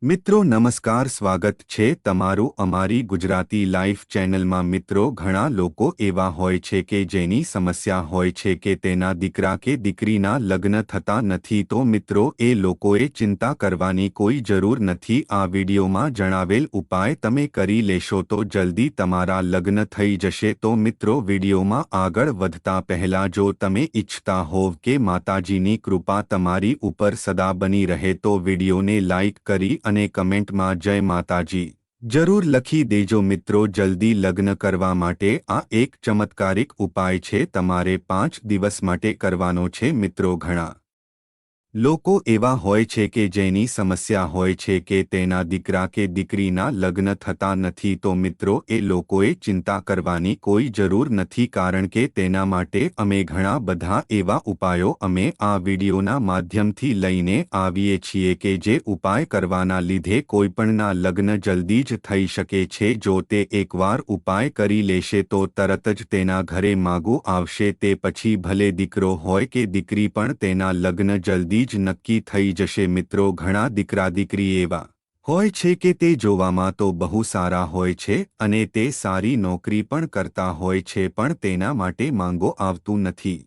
મિત્રો નમસ્કાર, સ્વાગત છે તમારું અમારી ગુજરાતી લાઈફ ચેનલમાં। મિત્રો, ઘણા લોકો એવા હોય છે કે જેની સમસ્યા હોય છે કે તેના દીકરા કે દીકરીના લગ્ન થતા નથી। તો મિત્રો, એ લોકોએ ચિંતા કરવાની કોઈ જરૂર નથી। આ વિડીયોમાં જણાવેલ ઉપાય તમે કરી લેશો તો જલ્દી તમારા લગ્ન થઈ જશે। તો મિત્રો, વિડીયોમાં આગળ વધતા પહેલા જો તમે ઈચ્છતા હોવ કે માતાજીની કૃપા તમારી ઉપર સદા બની રહે તો વિડીયોને લાઈક કરી અને કમેન્ટમાં જય માતાજી જરૂર લખી દેજો। મિત્રો, જલ્દી લગ્ન કરવા માટે આ એક ચમત્કારિક ઉપાય છે। તમારે 5 દિવસ માટે કરવાનો છે। મિત્રો, ઘણા લોકો એવા હોય છે કે જેની સમસ્યા હોય છે કે તેના દીકરા કે દીકરીના લગ્ન થતા નથી। તો મિત્રો, એ લોકોએ ચિંતા કરવાની કોઈ જરૂર નથી, કારણ કે તેના માટે અમે ઘણા બધા એવા ઉપાયો અમે આ વિડીયોના માધ્યમથી લઈને આવીએ છીએ કે જે ઉપાય કરવાના લીધે કોઈપણના લગ્ન જલ્દી જ થઈ શકે છે। જો તે એકવાર ઉપાય કરી લેશે તો તરત જ તેના ઘરે માગું આવશે। તે પછી ભલે દીકરો હોય કે દીકરી પણ તેના લગ્ન જલ્દી જ નક્કી થઈ જશે। મિત્રો, ઘણા દીકરા દીકરી એવા હોય છે કે તે જોવામાં તો બહુ સારા હોય છે અને તે સારી નોકરી પણ કરતા હોય છે, પણ તેના માટે માંગો આવતું નથી।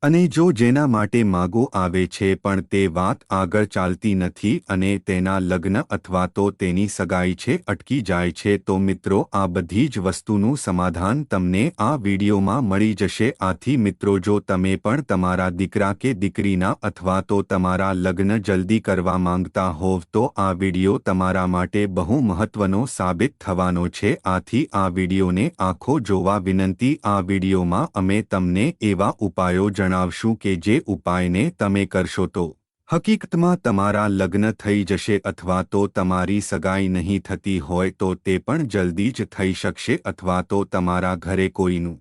અને જો જેના માટે માગો આવે છે પણ તે વાત આગળ ચાલતી નથી અને તેના લગ્ન અથવા તો તેની સગાઈ છે અટકી જાય છે, તો મિત્રો, આ બધી જ વસ્તુનું સમાધાન તમને આ વિડીયોમાં મળી જશે। આથી મિત્રો, જો તમે પણ તમારા દીકરા કે દીકરીના અથવા તો તમારા લગ્ન જલ્દી કરવા માંગતા હોવ તો આ વિડીયો તમારા માટે બહુ મહત્વનો સાબિત થવાનો છે। આથી આ વિડીયોને આખો જોવા વિનંતી। આ વિડીયોમાં અમે તમને એવા ઉપાયો જણાવશું કે જે ઉપાયને તમે કરશો તો હકીકતમાં તમારા લગ્ન થઈ જશે, અથવા તો તમારી સગાઈ નહીં થતી હોય તો તે પણ જલ્દી જ થઈ શકશે, અથવા તો તમારા ઘરે કોઈનું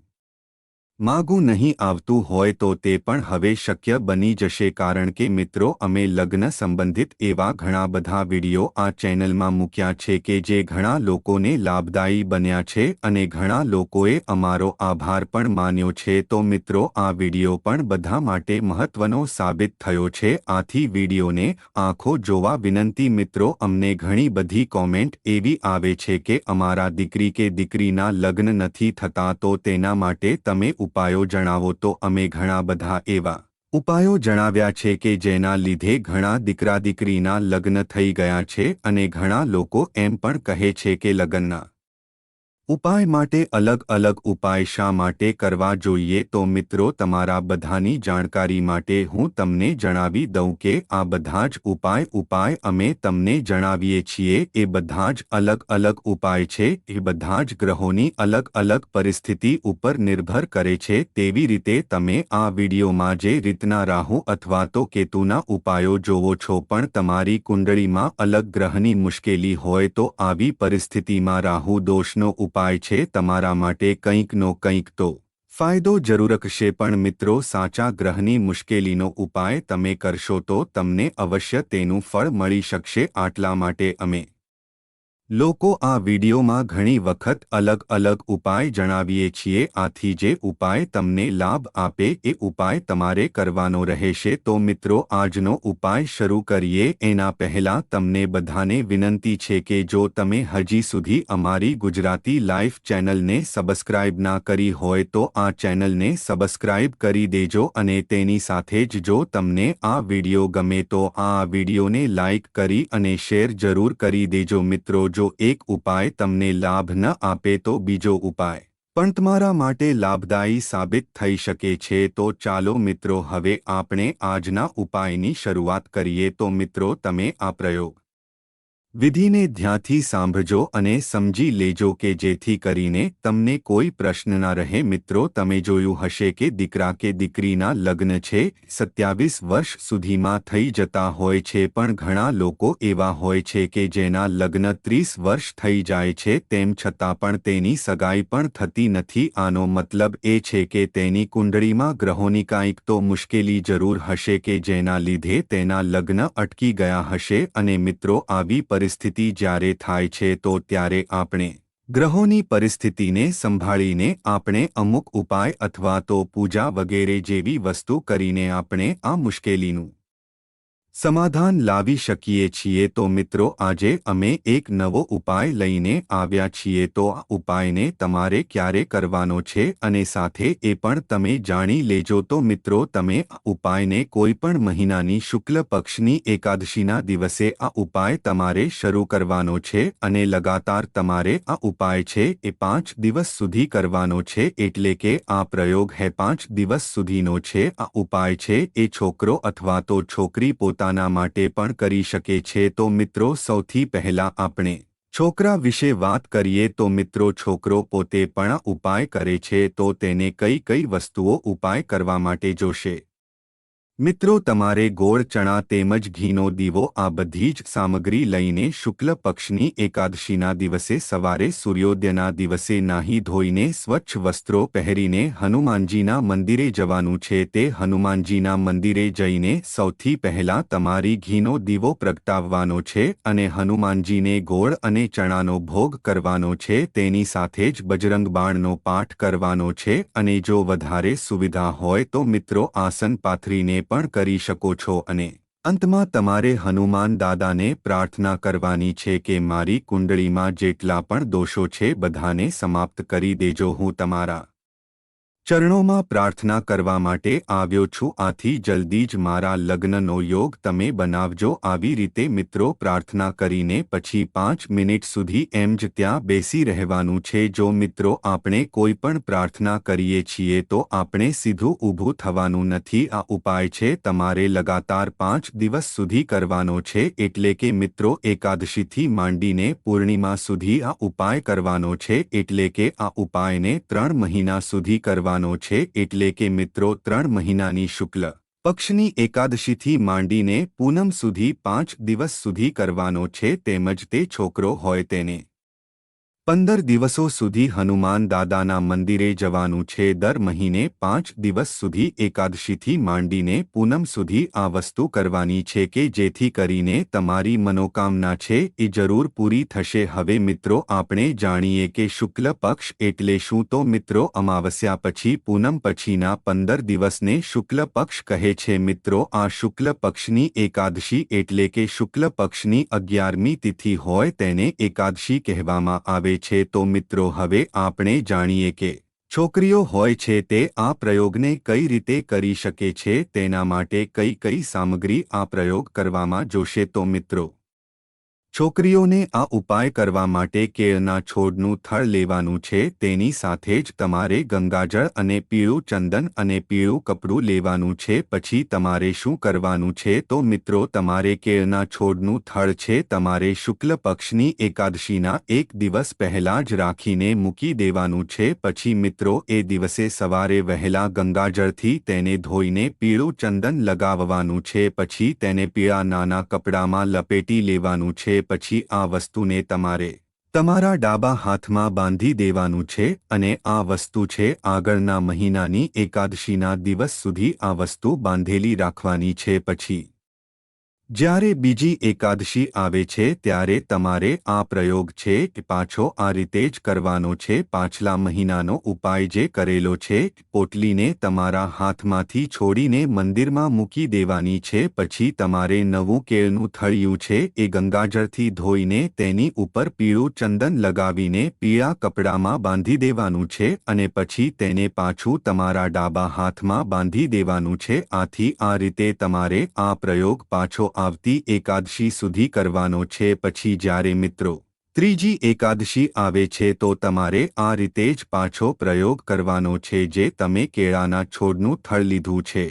માગું નહીં આવતું હોય તો તે પણ હવે શક્ય બની જશે। કારણ કે મિત્રો, અમે લગ્ન સંબંધિત એવા ઘણા બધા વિડીયો આ ચેનલમાં મૂક્યા છે કે જે ઘણા લોકોને લાભદાયી બન્યા છે અને ઘણા લોકોએ અમારો આભાર પણ માન્યો છે। તો મિત્રો, આ વિડીયો પણ બધા માટે મહત્વનો સાબિત થયો છે। આથી વિડીયોને આખો જોવા વિનંતી। મિત્રો, અમને ઘણી બધી કોમેન્ટ એવી આવે છે કે અમારા દીકરી કે દીકરીના લગ્ન નથી થતા, તો તેના માટે તમે ઉપાયો જણાવો। તો અમે ઘણા બધા એવા ઉપાયો જણાવ્યા છે કે જેના લીધે ઘણા દીકરા દીકરીના લગ્ન થઈ ગયા છે અને ઘણા લોકો એમ પણ કહે છે કે લગ્નના ઉપાય માટે અલગ અલગ ઉપાય શા માટે કરવા જોઈએ। તો મિત્રો, તમારા બધાની જાણકારી માટે હું તમને જણાવી દઉં કે આ બધા જ ઉપાય અમે તમને જણાવીએ છીએ એ બધા જ અલગ અલગ ઉપાય છે। એ બધા જ ગ્રહોની અલગ અલગ પરિસ્થિતિ ઉપર નિર્ભર કરે છે। તેવી રીતે તમે આ વિડીયોમાં જે રીતના રાહુ અથવા તો કેતુના ઉપાયો જોવો છો, પણ તમારી કુંડળીમાં અલગ ગ્રહની મુશ્કેલી હોય તો આવી પરિસ્થિતિમાં રાહુ દોષનો ઉપાય છે તમારા માટે કંઈકનો કંઈક તો ફાયદો જરૂર કરશે। પણ મિત્રો, સાચા ગ્રહની મુશ્કેલીનો ઉપાય તમે કરશો તો તમને અવશ્ય તેનું ફળ મળી શકશે। આટલા માટે અમે લોકો આ વિડીયોમાં ઘણી વખત અલગ અલગ ઉપાય જણાવીએ છીએ। આથી જે ઉપાય તમને લાભ આપે એ ઉપાય તમારે કરવાનો રહેશે। તો મિત્રો, આજનો ઉપાય શરૂ કરીએ એના પહેલા તમને બધાને વિનંતી છે કે જો તમે હજી સુધી અમારી ગુજરાતી લાઈફ ચેનલને સબસ્ક્રાઇબ ના કરી હોય તો આ ચેનલને સબસ્ક્રાઇબ કરી દેજો અને તેની સાથે જ જો તમને આ વિડીયો ગમે તો આ વિડીયોને લાઈક કરી અને શેર જરૂર કરી દેજો। મિત્રો, જો એક ઉપાય તમને લાભ ન આપે તો બીજો ઉપાય પણ તમારા માટે લાભદાયી સાબિત થઈ શકે છે। તો ચાલો મિત્રો, હવે આપણે આજના ઉપાયની શરૂઆત કરીએ। તો મિત્રો, તમે આ પ્રયોગ વિધિને ધ્યાનથી સાંભળજો અને સમજી લેજો કે જેથી કરીને તમને કોઈ પ્રશ્ન ના રહે। મિત્રો, તમે જોયું હશે કે દીકરા કે દીકરીના લગ્ન છે 27 વર્ષ સુધીમાં થઈ જતા હોય છે, પણ ઘણા લોકો એવા હોય છે કે જેના લગ્ન 30 વર્ષ થઈ જાય છે, તેમ છતાં પણ તેની સગાઈ પણ થતી નથી। આનો મતલબ એ છે કે તેની કુંડળીમાં ગ્રહોની કાંઈક તો મુશ્કેલી જરૂર હશે કે જેના લીધે તેના લગ્ન અટકી ગયા હશે। અને મિત્રો, આવી પરિસ્થિતિ જ્યારે થાય છે તો ત્યારે આપણે ગ્રહોની પરિસ્થિતિને સંભાળીને આપણે અમુક ઉપાય અથવા તો પૂજા વગેરે જેવી વસ્તુ કરીને આપણે આ મુશ્કેલીનું સમાધાન લાવી શકીએ છીએ। તો મિત્રો આજે અમે એક નવો ઉપાય લઈને આવ્યા છીએ। તો આ ઉપાયને તમારે ક્યારે કરવાનો છે અને સાથે એ પણ તમે જાણી લેજો। તો મિત્રો તમે આ ઉપાયને કોઈ પણ મહિનાની શુક્લ પક્ષની એકાદશીના દિવસે આ ઉપાય તમારે શરૂ કરવાનો છે અને લગાતાર તમારે આ ઉપાય છે એ 5 દિવસ સુધી કરવાનો છે। એટલે કે આ પ્રયોગ હે 5 દિવસ સુધીનો છે। આ ઉપાય છે એ છોકરો અથવા તો છોકરી પોતાના માટે પણ કરી શકે છે। તો મિત્રો સૌથી પહેલા આપણે છોકરા વિશે વાત કરીએ તો મિત્રો છોકરો પોતે પણ આ ઉપાય કરે છે તો તેને કઈ કઈ વસ્તુઓ ઉપાય કરવા માટે જોશે। મિત્રો તમારે ગોળ ચણા તેમજ ઘીનો દીવો આ બધી જ સામગ્રી લઈને શુક્લ પક્ષની એકાદશીના દિવસે સવારે સૂર્યોદયના દિવસે નાહી ધોઈને સ્વચ્છ વસ્ત્રો પહેરીને હનુમાનજીના મંદિરે જવાનું છે। તે હનુમાનજીના મંદિરે જઈને સૌથી પહેલા તમારી ઘીનો દીવો પ્રગટાવવાનો છે અને હનુમાનજીને ગોળ અને ચણાનો ભોગ કરવાનો છે। તેની સાથે જ બજરંગ બાણનો પાઠ કરવાનો છે અને જો વધારે સુવિધા હોય તો મિત્રો આસન પાથરીને પણ કરી શકો છો અને અંતમાં તમારે હનુમાન દાદાને પ્રાર્થના કરવાની છે કે મારી કુંડળીમાં જેટલા પણ દોષો છે બધાને સમાપ્ત કરી દેજો। હું તમારા ચરણોમાં પ્રાર્થના કરવા માટે આવ્યો છું। આથી જલ્દી જ મારા લગ્નનો યોગ તમે બનાવજો। આવી રીતે મિત્રો પ્રાર્થના કરીને પછી 5 મિનિટ સુધી એમ જ ત્યાં બેસી રહેવાનું છે। જો મિત્રો આપણે કોઈ પણ પ્રાર્થના કરીએ છીએ તો આપણે સીધું ઊભું થવાનું નથી। આ ઉપાય છે તમારે લગાતાર 5 દિવસ સુધી કરવાનો છે। એટલે કે મિત્રો એકાદશીથી માંડીને પૂર્ણિમા સુધી આ ઉપાય કરવાનો છે। એટલે કે આ ઉપાયને 3 મહિના સુધી કરવાનો છે। એટલે કે મિત્રો 3 મહિનાની શુક્લ પક્ષની એકાદશીથી માંડીને પૂનમ સુધી 5 દિવસ સુધી કરવાનો છે। તેમજ તે છોકરો હોય તેને 15 દિવસો સુધી હનુમાન દાદાના મંદિરે જવાનું છે। દર મહિને 5 દિવસ સુધી એકાદશીથી માંડીને પૂનમ સુધી આ વસ્તુ કરવાની છે કે જેથી કરીને તમારી મનોકામના છે એ જરૂર પૂરી થશે। હવે મિત્રો આપણે જાણીએ કે શુક્લ પક્ષ એટલે શું। તો મિત્રો અમાવસ્યા પછી પૂનમ પછીના 15 દિવસને શુક્લ પક્ષ કહે છે। મિત્રો આ શુક્લ પક્ષની એકાદશી એટલે કે શુક્લ પક્ષની 11મી તિથિ હોય તેને એકાદશી કહેવામાં આવે છે। તો મિત્રો હવે આપણે જાણીએ કે છોકરીઓ હોય છે તે આ પ્રયોગને કઈ રીતે કરી શકે છે તેના માટે કઈ કઈ સામગ્રી આ પ્રયોગ કરવામાં જોશે। તો મિત્રો છોકરીઓને આ ઉપાય કરવા માટે કેળના છોડનું થડ લેવાનું છે। તેની સાથે જ તમારે ગંગાજળ અને પીળું ચંદન અને પીળું કપડું લેવાનું છે। પછી તમારે શું કરવાનું છે તો મિત્રો તમારે કેળના છોડનું થડ છે તમારે શુક્લ પક્ષની એકાદશીના 1 દિવસ પહેલા જ રાખીને મૂકી દેવાનું છે। પછી મિત્રો એ દિવસે સવારે વહેલા ગંગાજળથી તેને ધોઈને પીળું ચંદન લગાવવાનું છે। પછી તેને પીળા નાના કપડામાં લપેટી લેવાનું છે। પછી આ વસ્તુને તમારે તમારા ડાબા હાથમાં બાંધી દેવાનું છે અને આ વસ્તુ છે આગળના મહિનાની એકાદશીના દિવસ સુધી આ વસ્તુ બાંધેલી રાખવાની છે। પછી જ્યારે બીજી એકાદશી આવે છે ત્યારે તમારે આ પ્રયોગ છે પાછો આ રીતે જ કરવાનો છે। પાછલા મહિનાનો ઉપાય જે કરેલો છે પોટલીને તમારા હાથમાંથી છોડીને મંદિરમાં મૂકી દેવાની છે। પછી તમારે નવું કેળનું થળિયું છે એ ગંગાજળથી ધોઈને તેની ઉપર પીળું ચંદન લગાવીને પીળા કપડામાં બાંધી દેવાનું છે અને પછી તેને પાછું તમારા ડાબા હાથમાં બાંધી દેવાનું છે। આથી આ રીતે તમારે આ પ્રયોગ પાછો આવતી એકાદશી સુધી કરવાનો છે। પછી જ્યારે મિત્રો ત્રીજી એકાદશી આવે છે તો તમારે આ રીતે જ પાછો પ્રયોગ કરવાનો છે। જે તમે કેળાના છોડનું થડ લીધું છે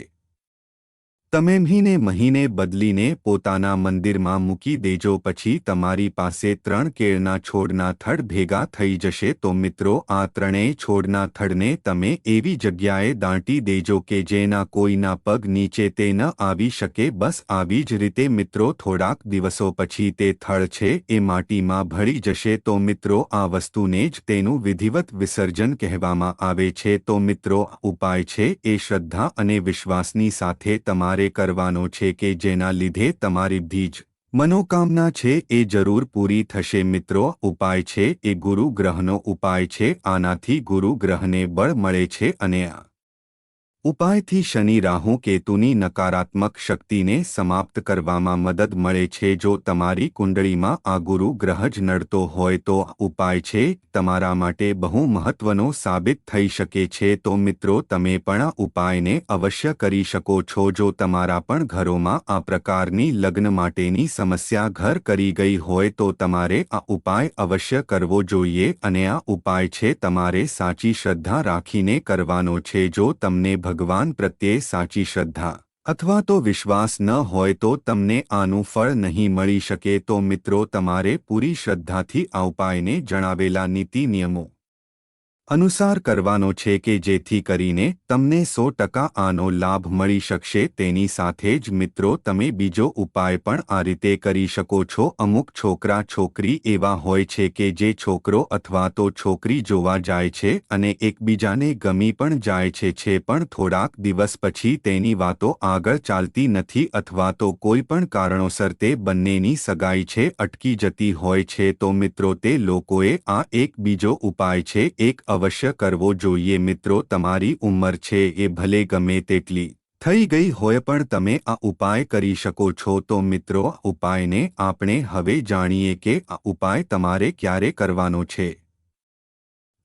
તમે મહિને બદલીને પોતાના મંદિરમાં મૂકી દેજો। પછી તમારી પાસે 3 કેળના છોડના થડ ભેગા થઈ જશે। તો મિત્રો આ ત્રણેય છોડના થડને તમે એવી જગ્યાએ દાંટી દેજો કે જેના કોઈના પગ નીચે તે ન આવી શકે। બસ આવી જ રીતે મિત્રો થોડાક દિવસો પછી તે થડ છે એ માટીમાં ભળી જશે। તો મિત્રો આ વસ્તુને જ તેનું વિધિવત વિસર્જન કહેવામાં આવે છે। તો મિત્રો ઉપાય છે એ શ્રદ્ધા અને વિશ્વાસની સાથે તમારે કરવાનો છે કે જેના લીધે તમારી બધી જ મનોકામના છે એ જરૂર પૂરી થશે। મિત્રો ઉપાય છે એ ગુરુ ગ્રહનો ઉપાય છે। આનાથી ગુરુ ગ્રહને બળ મળે છે અને આ ઉપાયથી શનિ રાહુ કેતુની નકારાત્મક શક્તિને સમાપ્ત કરવામાં મદદ મળે છે. જો તમારી કુંડળીમાં આ ગુરુ ગ્રહ જ નડતો હોય તો આ ઉપાય છે તમારા માટે બહુ મહત્વનો સાબિત થઈ શકે છે. તો મિત્રો, તમે પણ આ ઉપાયને અવશ્ય કરી શકો છો. જો તમારા પણ ઘરોમાં આ પ્રકારની લગ્ન માટેની સમસ્યા ઘર કરી ગઈ હોય તો તમારે આ ઉપાય અવશ્ય કરવો જોઈએ. અને આ ઉપાય છે તમારે સાચી શ્રદ્ધા રાખીને કરવાનો છે. જો તમને ભગવાન પ્રત્યે સાચી શ્રદ્ધા અથવા તો વિશ્વાસ ન હોય તો તમને આનું ફળ નહીં મળી શકે. તો મિત્રો, તમારે પૂરી શ્રદ્ધાથી આ ઉપાયને જણાવેલા નીતિ નિયમો અનુસાર કરવાનો છે કે જેથી કરીને તમને 100% આનો લાભ મળી શકશે. તેની સાથે જ મિત્રો, તમે બીજો ઉપાય પણ આ રીતે કરી શકો છો. અમુક છોકરા છોકરી એવા હોય છે કે જે છોકરો અથવા તો છોકરી જોવા જાય છે અને એકબીજાને ગમી પણ જાય છે પણ થોડાક દિવસ પછી તેની વાતો આગળ ચાલતી નથી અથવા તો કોઈ પણ કારણોસર તે બંનેની સગાઈ છે અટકી જતી હોય છે. તો મિત્રો, તે લોકોએ આ એક બીજો ઉપાય છે એક અવશ્ય કરવો જોઈએ. મિત્રો, તમારી ઉંમર છે એ ભલે ગમે તેટલી થઈ ગઈ હોય પણ તમે આ ઉપાય કરી શકો છો. તો મિત્રો, ઉપાયને આપણે હવે જાણીએ કે આ ઉપાય તમારે ક્યારે કરવાનો છે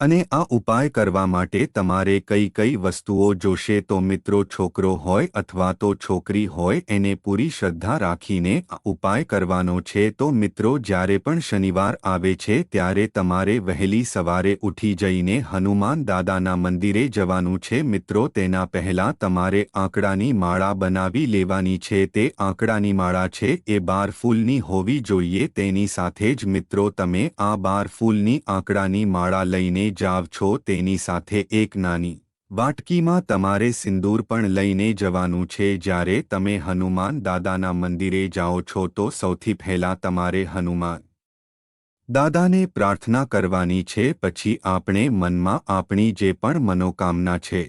અને આ ઉપાય કરવા માટે તમારે કઈ કઈ વસ્તુઓ જોશે. તો મિત્રો, છોકરો હોય અથવા તો છોકરી હોય એને પૂરી શ્રદ્ધા રાખીને આ ઉપાય કરવાનો છે. તો મિત્રો, જ્યારે પણ શનિવાર આવે છે ત્યારે તમારે વહેલી સવારે ઉઠી જઈને હનુમાન દાદાના મંદિરે જવાનું છે. મિત્રો, તેના પહેલા તમારે આંકડાની માળા બનાવી લેવાની છે. તે આંકડાની માળા છે એ 12 ફૂલની હોવી જોઈએ. તેની સાથે જ મિત્રો, તમે આ 12 ફૂલની આંકડાની માળા લઈને જાવ છો. તેની સાથે એક નાની વાટકીમાં તમારે સિંદૂર પણ લઈને જવાનું છે. જ્યારે તમે હનુમાન દાદાના મંદિરે જાઓ છો તો સૌથી પહેલા તમારે હનુમાન દાદાને પ્રાર્થના કરવાની છે. પછી આપણે મનમાં આપણી જે પણ મનોકામના છે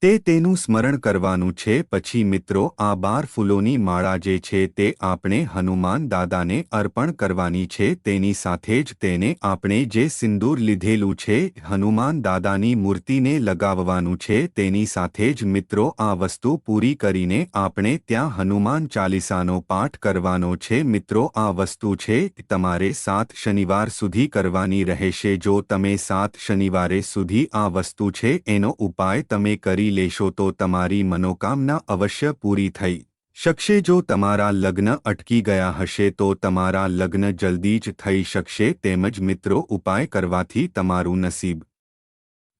તેનું સ્મરણ કરવાનું છે. પછી મિત્રો, આ 12 ફૂલોની માળા જે છે તે આપણે હનુમાન દાદાને અર્પણ કરવાની છે. તેની સાથે જ તેને આપણે જે સિંદૂર લીધેલું છે હનુમાન દાદાની મૂર્તિને લગાવવાનું છે. તેની સાથે જ મિત્રો, આ વસ્તુ પૂરી કરીને આપણે ત્યાં હનુમાન ચાલીસાનો પાઠ કરવાનો છે. મિત્રો, આ વસ્તુ છે તમારે 7 શનિવાર સુધી કરવાની રહેશે. જો તમે 7 શનિવારે સુધી આ વસ્તુ છે એનો ઉપાય તમે કરી લેશો તો તમારી મનોકામના અવશ્ય પૂરી થઈ શકશે. જો તમારા લગ્ન અટકી ગયા હશે તો તમારા લગ્ન જલ્દી જ થઈ શકશે. તેમજ મિત્રો, ઉપાય કરવાથી તમારું નસીબ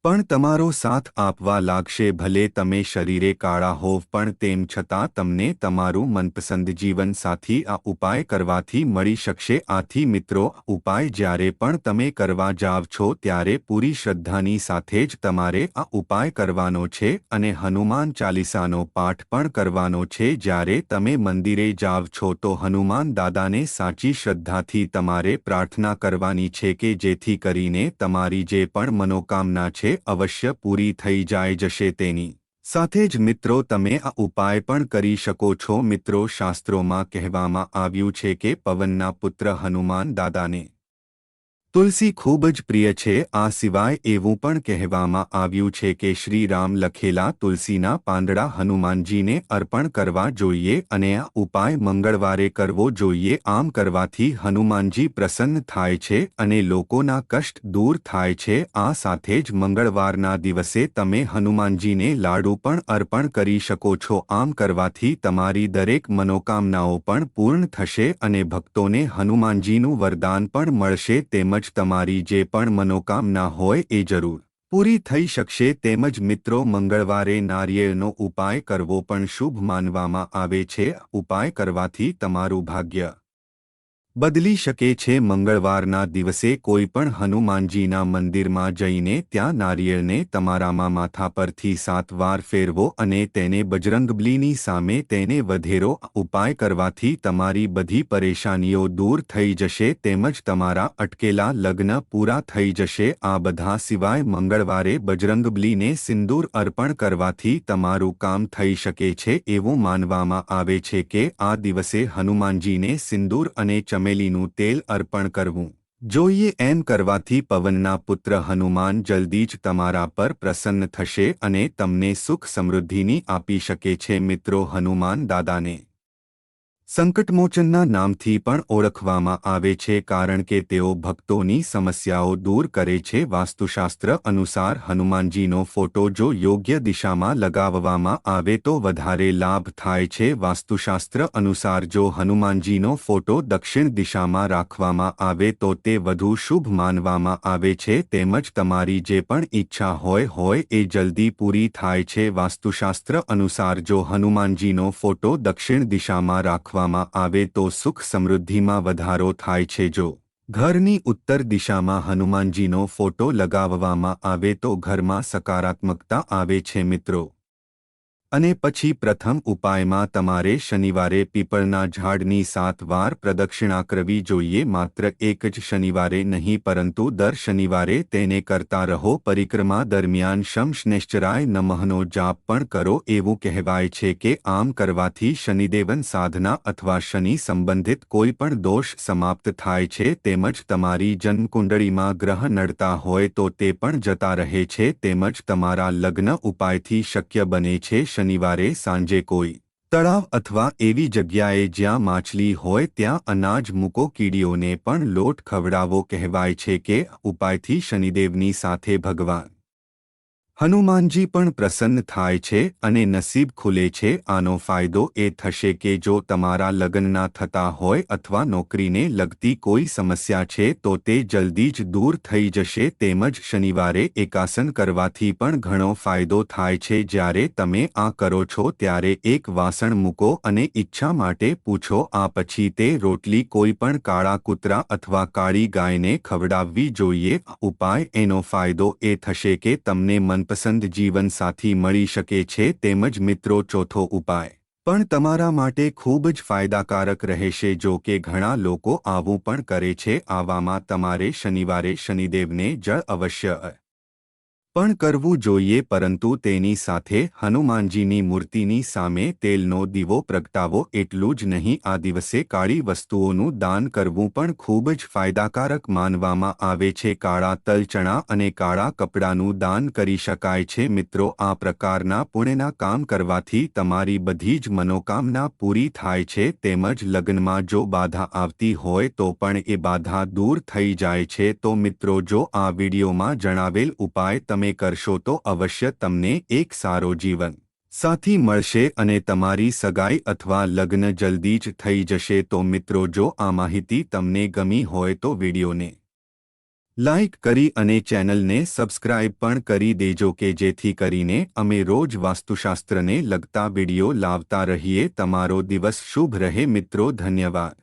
પણ તમારો સાથ આપવા લાગશે. ભલે તમે શરીરે કાળા હોવ પણ તેમ છતાં તમને તમારું મનપસંદ જીવન સાથી આ ઉપાય કરવાથી મળી શકશે. આથી મિત્રો, ઉપાય જ્યારે પણ તમે કરવા જાવ છો ત્યારે પૂરી શ્રદ્ધાની સાથે જ તમારે આ ઉપાય કરવાનો છે અને હનુમાન ચાલીસાનો પાઠ પણ કરવાનો છે. જ્યારે તમે મંદિરે જાવ છો તો હનુમાન દાદાને સાચી શ્રદ્ધાથી તમારે પ્રાર્થના કરવાની છે કે જેથી કરીને તમારી જે પણ મનોકામના છે અવશ્ય પૂરી થઈ જાય જશે. તેની સાથે જ મિત્રો, તમે આ ઉપાય પણ કરી શકો છો. મિત્રો, શાસ્ત્રોમાં કહેવામાં આવ્યું છે કે પવનના પુત્ર હનુમાન દાદાને તુલસી ખૂબ જ પ્રિય છે. આ સિવાય એવું પણ કહેવામાં આવ્યું છે કે શ્રી રામ લખેલા તુલસીના પાંદડા હનુમાનજીને અર્પણ કરવા જોઈએ અને આ ઉપાય મંગળવારે કરવો જોઈએ. આમ કરવાથી હનુમાનજી પ્રસન્ન થાય છે અને લોકોના કષ્ટ દૂર થાય છે. આ સાથે જ મંગળવારના દિવસે તમે હનુમાનજીને લાડુ પણ અર્પણ કરી શકો છો. આમ કરવાથી તમારી દરેક મનોકામનાઓ પણ પૂર્ણ થશે અને ભક્તોને હનુમાનજીનું વરદાન પણ મળશે. તેમજ તમારી જે પણ મનોકામના હોય એ જરૂર પૂરી થઈ શકશે. તેમજ મિત્રો, મંગળવારે નારિયેળનો ઉપાય કરવો પણ શુભ માનવામાં આવે છે. ઉપાય કરવાથી તમારું ભાગ્ય બદલી શકે છે. મંગળવારના દિવસે કોઈ પણ હનુમાનજીના મંદિરમાં જઈને ત્યાં નારિયેળને તમારામાં માથા પરથી 7 વાર ફેરવો અને તેને બજરંગબલીની સામે તેને વધેરો. ઉપાય કરવાથી તમારી બધી પરેશાનીઓ દૂર થઈ જશે તેમજ તમારા અટકેલા લગ્ન પૂરા થઈ જશે. આ બધા સિવાય મંગળવારે બજરંગબલીને સિંદૂર અર્પણ કરવાથી તમારું કામ થઈ શકે છે. એવું માનવામાં આવે છે કે આ દિવસે હનુમાનજીને સિંદૂર અને ચમેલીનું તેલ અર્પણ કરવું જોઈએ એમ કરવાથી પવનના પુત્ર હનુમાન જલ્દી જ તમારા પર પ્રસન્ન થશે અને તમને સુખ સમૃદ્ધિની આપી શકે છે. મિત્રો, હનુમાન દાદાને સંકટમોચનના નામથી પણ ઓળખવામાં આવે છે કારણ કે તેઓ ભક્તોની સમસ્યાઓ દૂર કરે છે. વાસ્તુશાસ્ત્ર અનુસાર હનુમાનજીનો ફોટો જો યોગ્ય દિશામાં લગાવવામાં આવે તો વધારે લાભ થાય છે. વાસ્તુશાસ્ત્ર અનુસાર જો હનુમાનજીનો ફોટો દક્ષિણ દિશામાં રાખવામાં આવે તો તે વધુ શુભ માનવામાં આવે છે. તેમજ તમારી જે પણ ઈચ્છા હોય એ જલ્દી પૂરી થાય છે. વાસ્તુશાસ્ત્ર અનુસાર જો હનુમાનજીનો ફોટો દક્ષિણ દિશામાં રાખવામાં આવે તો સુખ સમૃદ્ધિમાં વધારો થાય છે. જો ઘરની ઉત્તર દિશામાં હનુમાનજીનો ફોટો લગાવવામાં આવે તો ઘરમાં સકારાત્મકતા આવે છે. મિત્રો, અને પછી પ્રથમ ઉપાયમાં તમારે શનિવારે પીપળના ઝાડની 7 વાર પ્રદક્ષિણા કરવી જોઈએ. માત્ર એક જ શનિવારે નહીં પરંતુ દર શનિવારે તેને કરતા રહો. પરિક્રમા દરમિયાન શમ શનૈશ્ચરાય નમઃનો જાપ પણ કરો. એવું કહેવાય છે કે આમ કરવાથી શનિદેવન સાધના અથવા શનિ સંબંધિત કોઈ પણ દોષ સમાપ્ત થાય છે. તેમજ તમારી જન્મકુંડળીમાં ગ્રહ નડતા હોય તો તે પણ જતા રહે છે. તેમજ તમારા લગ્ન ઉપાયથી શક્ય બને છે. શનિવારે સાંજે કોઈ તળાવ અથવા એવી જગ્યાએ જ્યાં માછલી હોય ત્યાં અનાજ મૂકો. કીડીઓને પણ લોટ ખવડાવો. કહેવાય છે કે ઉપાયથી શનિદેવની સાથે ભગવાન હનુમાનજી પણ પ્રસન્ન થાય છે અને નસીબ ખુલે છે. આનો ફાયદો એ થશે કે જો તમારા લગ્ન ના થતા હોય અથવા નોકરીને લગતી કોઈ સમસ્યા છે તો તે જલ્દી જ દૂર થઈ જશે. તેમજ શનિવારે એકાસન કરવાથી પણ ઘણો ફાયદો થાય છે. જ્યારે તમે આ કરો છો ત્યારે એક વાસણ મૂકો અને ઈચ્છા માટે પૂછો. આ પછી તે રોટલી કોઈ પણ કાળા કૂતરા અથવા કાળી ગાયને ખવડાવવી જોઈએ. ઉપાય એનો ફાયદો એ થશે કે તમને મનપસંદ જીવનસાથી મળી શકે છે. તેમજ મિત્રો, ચોથો ઉપાય પણ તમારા માટે ખૂબ જ ફાયદાકારક રહેશે. જો કે ઘણા લોકો આવું પણ કરે છે. આવામાં તમારે શનિવારે શનિદેવને જળ અવશ્ય પણ કરવું જોઈએ, પરંતુ તેની સાથે હનુમાનજીની મૂર્તિની સામે તેલનો દીવો પ્રગટાવો. એટલું જ નહીં, આ દિવસે કાળી વસ્તુઓનું દાન કરવું પણ ખૂબ જ ફાયદાકારક માનવામાં આવે છે. કાળા તલ, ચણા અને કાળા કપડાનું દાન કરી શકાય છે. મિત્રો, આ પ્રકારના પુણ્યના કામ કરવાથી તમારી બધી જ મનોકામના પૂરી થાય છે. તેમજ લગ્નમાં જો બાધા આવતી હોય તો પણ એ બાધા દૂર થઈ જાય છે. તો મિત્રો, જો આ વિડીયોમાં જણાવેલ ઉપાય તમે કરશો તો અવશ્ય તમને એક સારો જીવન સાથી મળશે અને તમારી સગાઈ અથવા લગ્ન જલ્દી જ થઈ જશે. તો મિત્રો, જો આ માહિતી તમને ગમી હોય તો વિડીયોને લાઇક કરી અને ચેનલને સબસ્ક્રાઇબ પણ કરી દેજો કે જેથી કરીને અમે રોજ વાસ્તુશાસ્ત્રને લગતા વિડીયો લાવતા રહીએ. તમારો દિવસ શુભ રહે. મિત્રો, ધન્યવાદ.